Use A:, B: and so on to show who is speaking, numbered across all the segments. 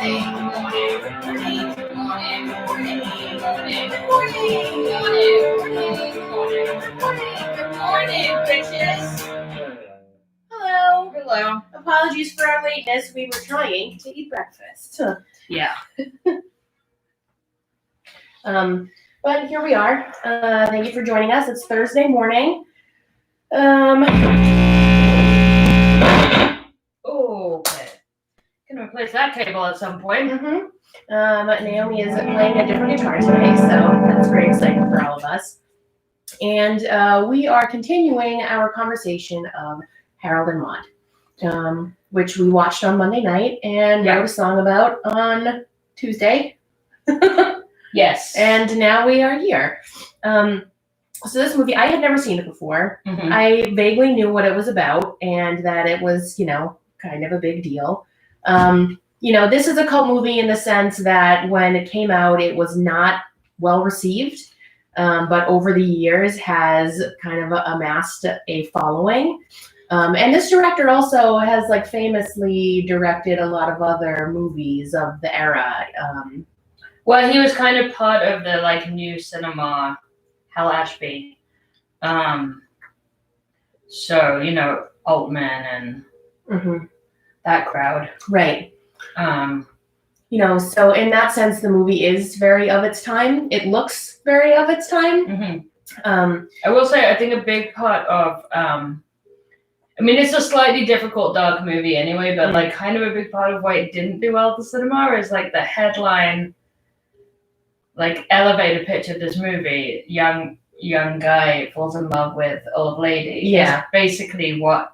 A: Hello.
B: Hello.
A: Apologies for our lateness. We were trying to eat breakfast.
B: Yeah.
A: But here we are. Thank you for joining us. It's Thursday morning.
B: Okay. Gonna replace that cable at some point.
A: Naomi is playing a different guitar today, so that's very exciting for all of us. And we are continuing our conversation of Harold and Maude, which we watched on Monday night and wrote a song about on Tuesday.
B: Yes.
A: And now we are here. So this movie, I had never seen it before.
B: Mm-hmm.
A: I vaguely knew what it was about and that it was, kind of a big deal. This is a cult movie in the sense that when it came out, it was not well received, but over the years has kind of amassed a following. And this director also has famously directed a lot of other movies of the era.
B: Well, he was kind of part of the new cinema, Hal Ashby. So, Altman and that crowd.
A: Right. So in that sense, the movie is very of its time. It looks very of its time.
B: Mm-hmm. I will say, I think a big part of, it's a slightly difficult, dark movie anyway, but kind of a big part of why it didn't do well at the cinema is the headline, elevator pitch of this movie, young guy falls in love with old lady.
A: Yeah.
B: Is basically what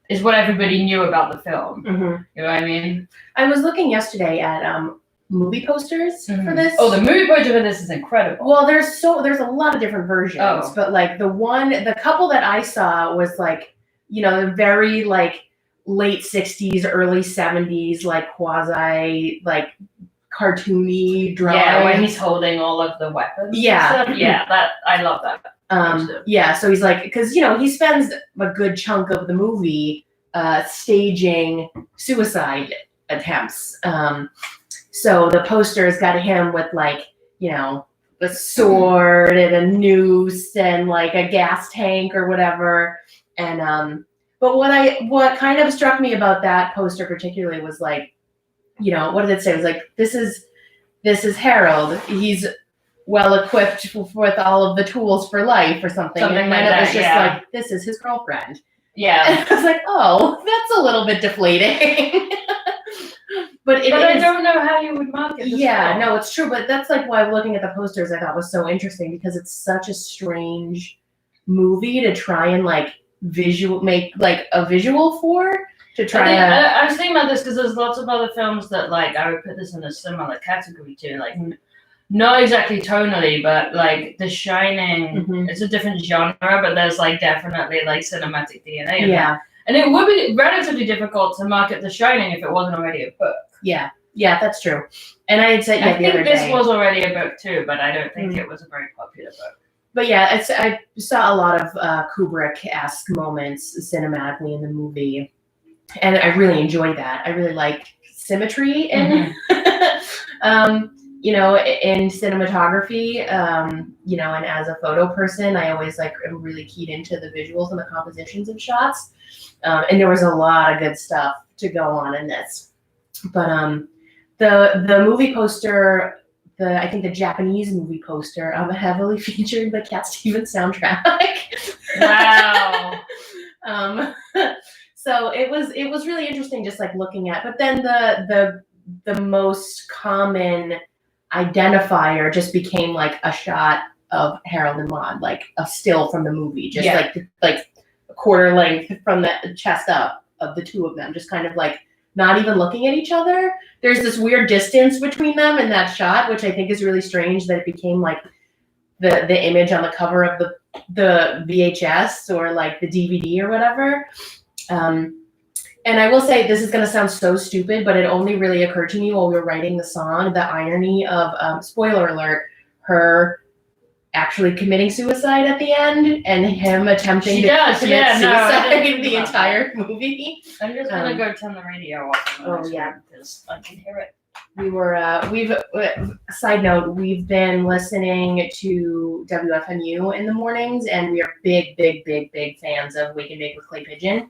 B: is what everybody knew about the film.
A: Mm-hmm.
B: You know what I mean?
A: I was looking yesterday at movie posters for this.
B: Oh, the movie poster for this is incredible.
A: Well, there's a lot of different versions, but the couple that I saw was the very late 60s, early 70s, quasi cartoony drawing.
B: Yeah, when he's holding all of the weapons.
A: Yeah.
B: And stuff. Yeah, I love that.
A: So he's because he spends a good chunk of the movie staging suicide attempts. So the poster's got him with a sword and a noose and a gas tank or whatever. And but what kind of struck me about that poster particularly was what did it say? It was this is Harold. He's well equipped with all of the tools for life or something. And then it was just this is his girlfriend.
B: Yeah.
A: And I was oh, that's a little bit deflating. But
B: I don't know how you would market this film.
A: No, it's true. But that's why looking at the posters I thought was so interesting because it's such a strange movie to try and make a visual for.
B: I was thinking about this because there's lots of other films that I would put this in a similar category to, not exactly tonally, but The Shining. It's a different genre, but there's definitely cinematic DNA in that. And it would be relatively difficult to market The Shining if it wasn't already a book.
A: Yeah, that's true. And I had said
B: I think this was already a book too, but I don't think it was a very popular book.
A: But yeah, I saw a lot of Kubrick-esque moments cinematically in the movie. And I really enjoyed that. I really like symmetry in, in cinematography, and as a photo person, I always am really keyed into the visuals and the compositions of shots. And there was a lot of good stuff to go on in this. But the movie poster, I think the Japanese movie poster, heavily featured the Cat Stevens soundtrack.
B: Wow.
A: So it was really interesting just looking at, but then the most common identifier just became a shot of Harold and Maude, a still from the movie, just a quarter length from the chest up of the two of them, just kind of not even looking at each other. There's this weird distance between them in that shot, which I think is really strange that it became the image on the cover of the VHS or the DVD or whatever. And I will say, this is going to sound so stupid, but it only really occurred to me while we were writing the song, the irony of, spoiler alert, her actually committing suicide at the end, and him attempting
B: She
A: to
B: does,
A: commit
B: yeah, no, I
A: suicide
B: didn't think
A: the
B: about
A: entire movie.
B: I'm just gonna go turn the radio off.
A: Oh, yeah.
B: Because I can hear it.
A: Side note, we've been listening to WFMU in the mornings, and we are big fans of Wake and Bake with Clay Pigeon.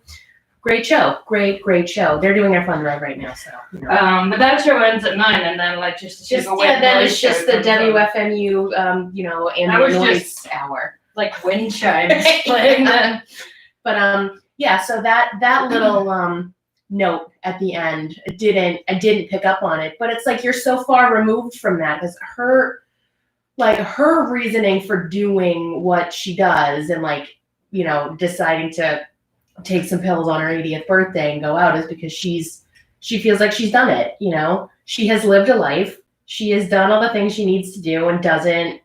A: Great show. Great show. They're doing their fun ride right now, so. You know.
B: But that show ends at 9, and then like just
A: then it's just the WFMU, ambient noise hour.
B: Like wind chimes playing then.
A: But yeah, so that little note at the end I didn't pick up on it, but it's like you're so far removed from that, because her reasoning for doing what she does and like, you know, deciding to take some pills on her 80th birthday and go out is because she feels like she's done it, you know. She has lived a life. She has done all the things she needs to do and doesn't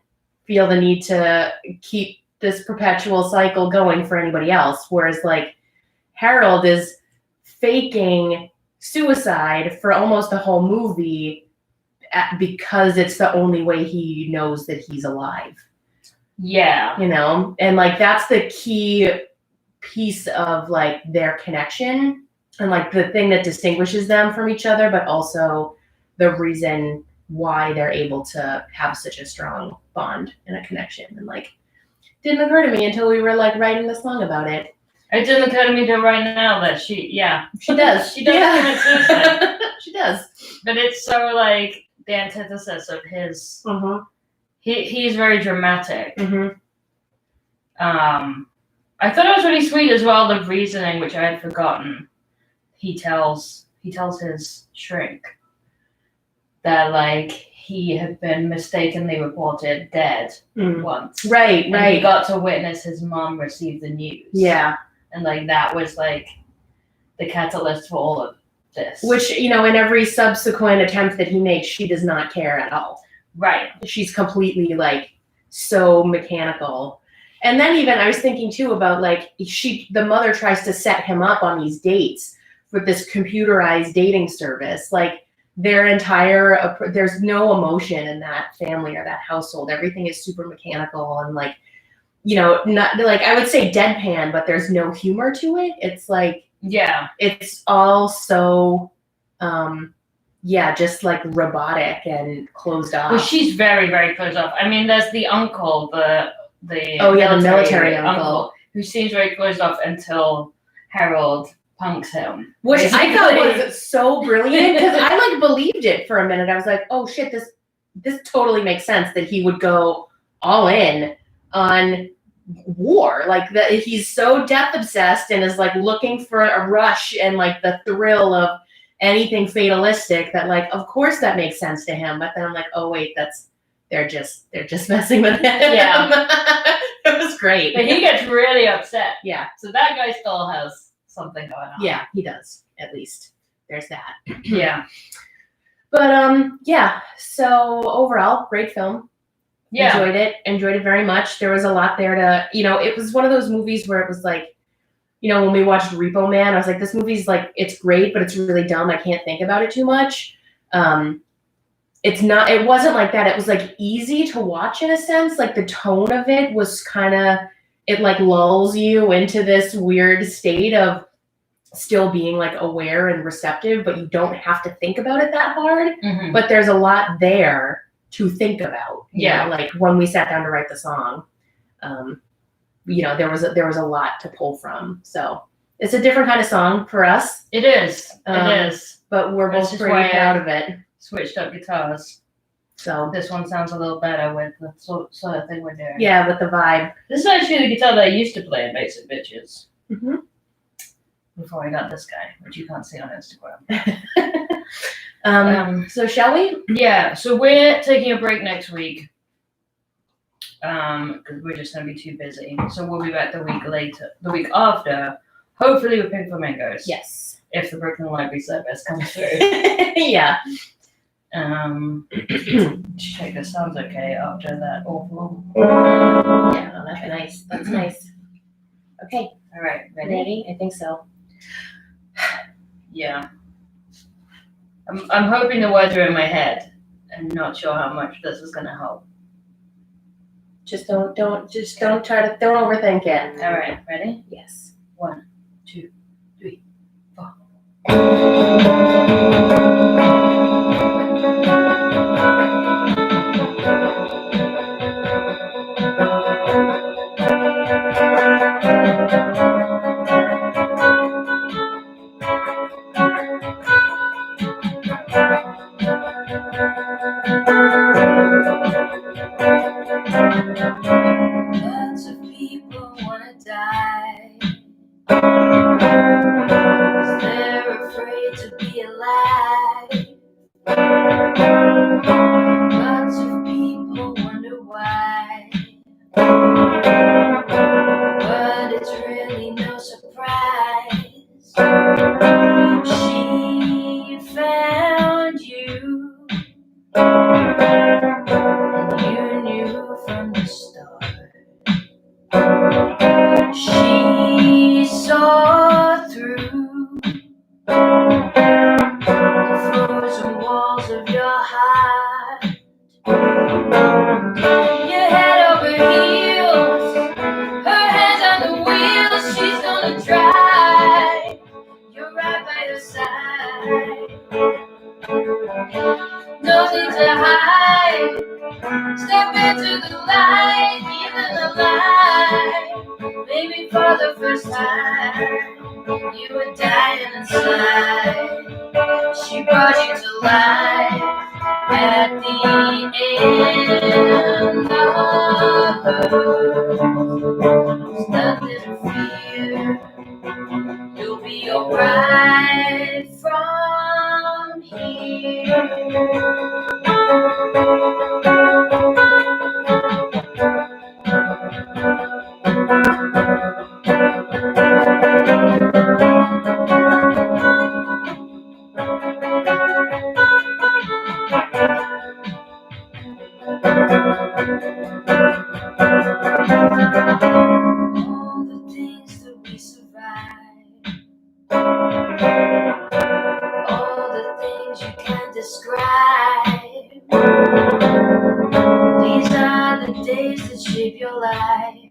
A: feel the need to keep this perpetual cycle going for anybody else. Whereas like Harold is faking suicide for almost the whole movie because it's the only way he knows that he's alive.
B: Yeah.
A: You know? And like that's the key piece of like their connection and like the thing that distinguishes them from each other, but also the reason why they're able to have such a strong bond and a connection. And like didn't occur to me until we were like writing the song about it.
B: It didn't occur to me till right now that she does. She does commit suicide.
A: She does.
B: But it's so like the antithesis of his.
A: Mm-hmm.
B: He's very dramatic.
A: Mm-hmm.
B: I thought it was really sweet as well, the reasoning, which I had forgotten. He tells his shrink that like he had been mistakenly reported dead once.
A: Right.
B: And he got to witness his mom receive the news.
A: Yeah.
B: And like that was like the catalyst for all of this.
A: Which, you know, in every subsequent attempt that he makes, she does not care at all.
B: Right.
A: She's completely like so mechanical. And then even I was thinking too about like the mother tries to set him up on these dates with this computerized dating service. Like their entire, there's no emotion in that family or that household. Everything is super mechanical and like, you know, not like I would say deadpan, but there's no humor to it. It's like,
B: yeah,
A: it's all so, just like robotic and closed off.
B: Well, she's very, very closed off. I mean, there's the uncle, the
A: military uncle,
B: who seems very closed off until Harold punks him.
A: Which
B: basically.
A: I thought was so brilliant because I like believed it for a minute. I was like, oh shit, this totally makes sense that he would go all in on war. Like that he's so death obsessed and is like looking for a rush and like the thrill of anything fatalistic that like of course that makes sense to him. But then I'm like, oh wait, they're just messing with him.
B: Yeah.
A: It was great.
B: But he gets really upset.
A: Yeah.
B: So that guy still has something going on.
A: Yeah, he does. At least there's that.
B: Yeah.
A: But so overall, great film.
B: Yeah.
A: Enjoyed it very much. There was a lot there to, you know, it was one of those movies where it was like, you know, when we watched Repo Man, I was like, this movie's like, it's great, but it's really dumb. I can't think about it too much. It wasn't like that. It was like easy to watch in a sense. Like the tone of it was kind of, it like lulls you into this weird state of still being like aware and receptive, but you don't have to think about it that hard.
B: Mm-hmm.
A: But there's a lot there to think about.
B: Yeah.
A: You know, like when we sat down to write the song, you know, there was a lot to pull from. So it's a different kind of song for us.
B: It is. It is.
A: But we're both pretty proud of it.
B: Switched up guitars.
A: So
B: this one sounds a little better with the sort of thing we're doing.
A: Yeah, with the vibe.
B: This is actually the guitar that I used to play in Basic Bitches.
A: Mm-hmm.
B: Before I got this guy, which you can't see on Instagram.
A: So shall we?
B: Yeah, so we're taking a break next week. Because we're just going to be too busy. So we'll be back the week after, hopefully with Pink Flamingos.
A: Yes.
B: If the Brooklyn Library service comes through.
A: Yeah.
B: Check this sounds okay after that awful.
A: Yeah, no, that's nice. That's nice. Okay.
B: All right.
A: Ready? I think so.
B: Yeah. I'm hoping the words are in my head and not sure how much this is going to help.
A: Just don't overthink it.
B: All right, ready?
A: Yes.
B: 1, 2, 3, 4. Lots of people wanna die, 'cause they're afraid to be alive. Lots of people wonder why, but it's really no surprise. She found you, and you knew from the start. She saw through the frozen walls of your heart. Your head over heels, her hands on the wheel. She's gonna try. You're right by her side. Nothing to hide. Step into the light, even alive. Maybe for the first time, you were dying inside. She brought you to life at the end of There's nothing to fear. You'll be alright from here. All the things that we survived, all the things you can't describe. These are the days that shape your life.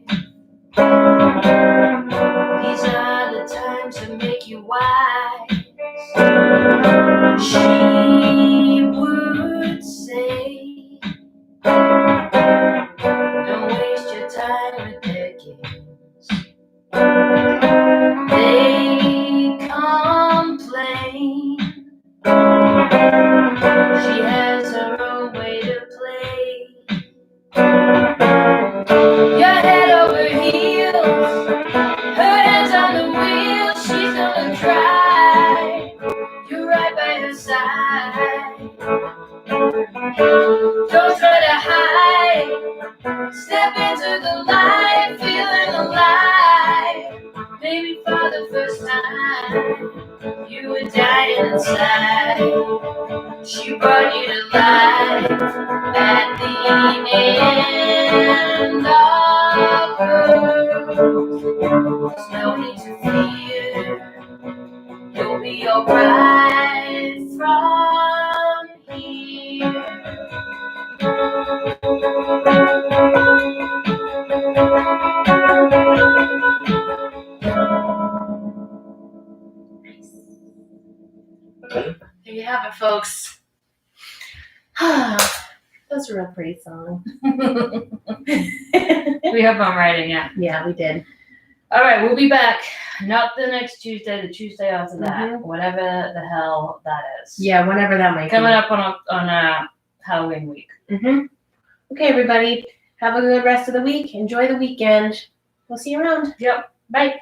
B: These are the times that make you wise. She would say, don't waste your time with their games. They complain. She has her own way to play. Your head over heels, her hands on the wheel. She's gonna try. You're right by her side. Don't try to hide. Step into the light, feeling alive. Maybe for the first time, you were dying inside. She brought you to life at the end of There's no need to fear. You'll be alright from here.
A: There you have it, folks. That's a real pretty song.
B: We have fun writing it.
A: Yeah, we did.
B: All right, we'll be back. Not the next Tuesday, the Tuesday after that. Whatever the hell that is.
A: Yeah, whenever that might
B: Coming
A: be.
B: up on Halloween week.
A: Okay, everybody. Have a good rest of the week. Enjoy the weekend. We'll see you around.
B: Yep. Bye.